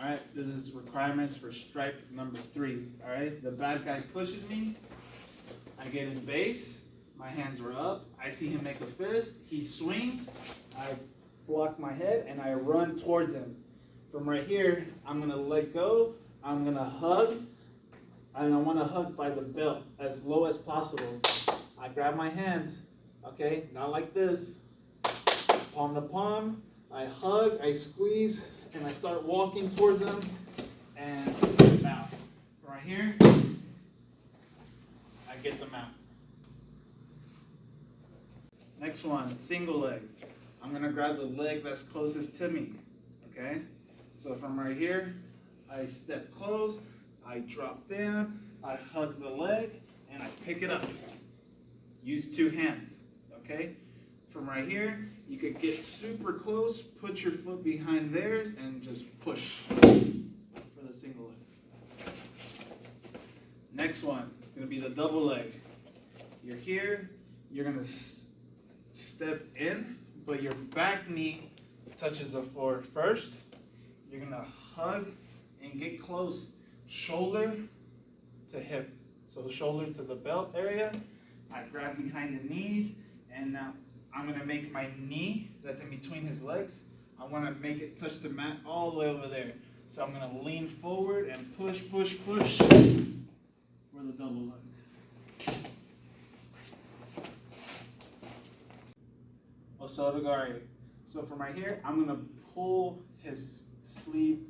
Alright, this is requirements for stripe number 3. Alright, the bad guy pushes me, I get in base, my hands are up, I see him make a fist, he swings, I block my head, and I run towards him. From right here, I'm going to let go, I'm going to hug, and I want to hug by the belt as low as possible. I grab my hands, okay, not like this, palm to palm, I hug, I squeeze, and I start walking towards them, and now, right here, I get them out. Next one, single leg. I'm gonna grab the leg that's closest to me, okay? So from right here, I step close, I drop down, I hug the leg, and I pick it up. Use 2 hands, okay? From right here, you could get super close, put your foot behind theirs, and just push for the single leg. Next one is going to be the double leg. You're here, you're going to step in, but your back knee touches the floor first. You're going to hug and get close, shoulder to hip. So shoulder to the belt area. I grab behind the knees, and now I'm going to make my knee that's in between his legs. I want to make it touch the mat all the way over there. So I'm going to lean forward and push, push, push for the double leg. Osotogari. So from right here, I'm going to pull his sleeve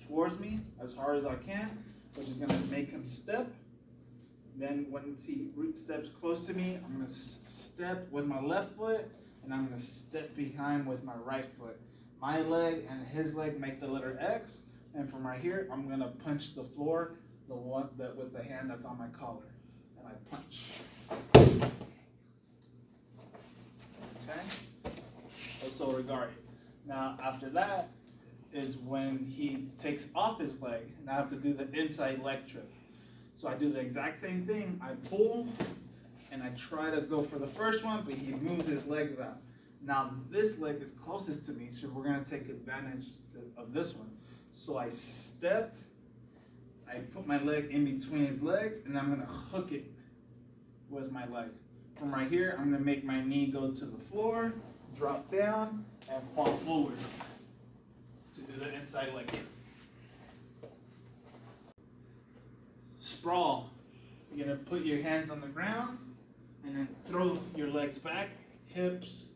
towards me as hard as I can, which is going to make him step. Then once he steps close to me, I'm going to step with my left foot, and I'm going to step behind with my right foot. My leg and his leg make the letter X, and from right here, I'm going to punch the floor, the one that with the hand that's on my collar, and I punch. Okay? Osotogari. Now after that is when he takes off his leg, and I have to do the inside leg trip. So I do the exact same thing. I pull, and I try to go for the first one, but he moves his legs out. Now this leg is closest to me, so we're going to take advantage of this one. So I step, I put my leg in between his legs, and I'm going to hook it with my leg. From right here, I'm going to make my knee go to the floor, drop down, and fall forward to do the inside leg trip. Sprawl. You're going to put your hands on the ground and then throw your legs back, hips,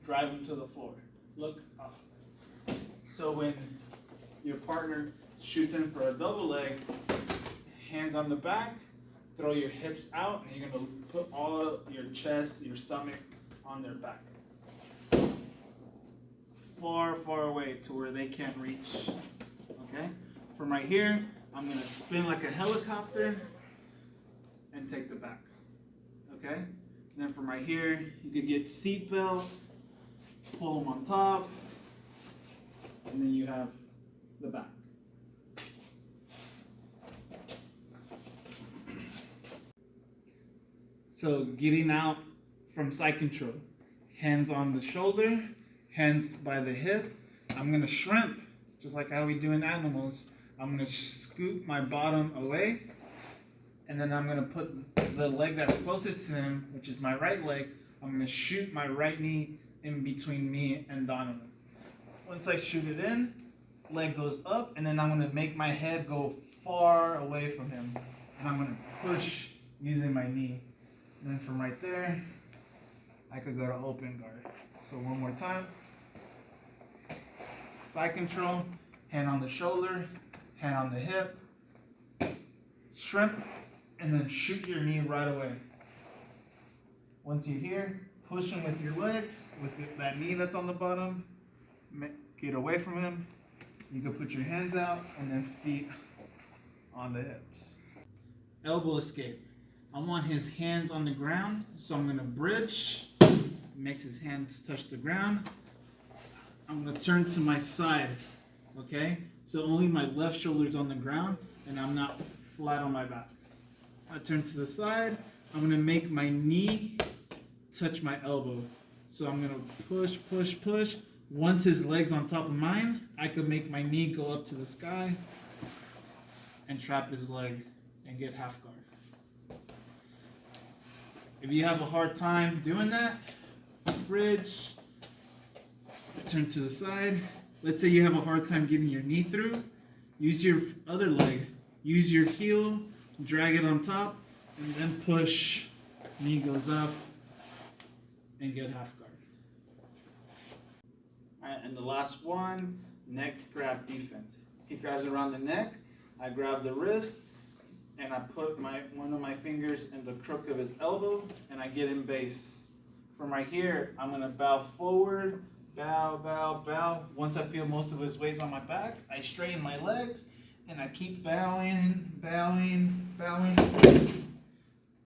drive them to the floor. Look up. So when your partner shoots in for a double leg, hands on the back, throw your hips out, and you're going to put all your chest, your stomach on their back. Far, far away to where they can't reach. Okay? From right here, I'm going to spin like a helicopter and take the back. Okay? And then from right here, you could get seat belt, pull them on top, and then you have the back. So getting out from side control, hands on the shoulder, hands by the hip. I'm going to shrimp, just like how we do in animals. I'm going to scoop my bottom away, and then I'm going to put the leg that's closest to him, which is my right leg, I'm going to shoot my right knee in between me and Donovan. Once I shoot it in, leg goes up, and then I'm going to make my head go far away from him, and I'm going to push using my knee. And then from right there, I could go to open guard. So one more time. Side control, hand on the shoulder, hand on the hip, shrimp, and then shoot your knee right away. Once you're here, push him with your legs, with that knee that's on the bottom, get away from him. You can put your hands out, and then feet on the hips. Elbow escape. I want his hands on the ground, so I'm going to bridge, makes his hands touch the ground. I'm going to turn to my side, okay? So only my left shoulder's on the ground, and I'm not flat on my back. I turn to the side. I'm going to make my knee touch my elbow. So I'm going to push, push, push, Once his leg's on top of mine, I could make my knee go up to the sky and trap his leg and get half guard. If you have a hard time doing that, bridge, turn to the side. Let's say you have a hard time getting your knee through. Use your other leg. Use your heel, drag it on top, and then push. Knee goes up and get half guard. All right, and the last one, neck grab defense. He grabs around the neck. I grab the wrist, and I put one of my fingers in the crook of his elbow, and I get in base. From right here, I'm gonna bow forward, bow, bow, bow. Once I feel most of his weight's on my back, I straighten my legs, and I keep bowing, bowing, bowing.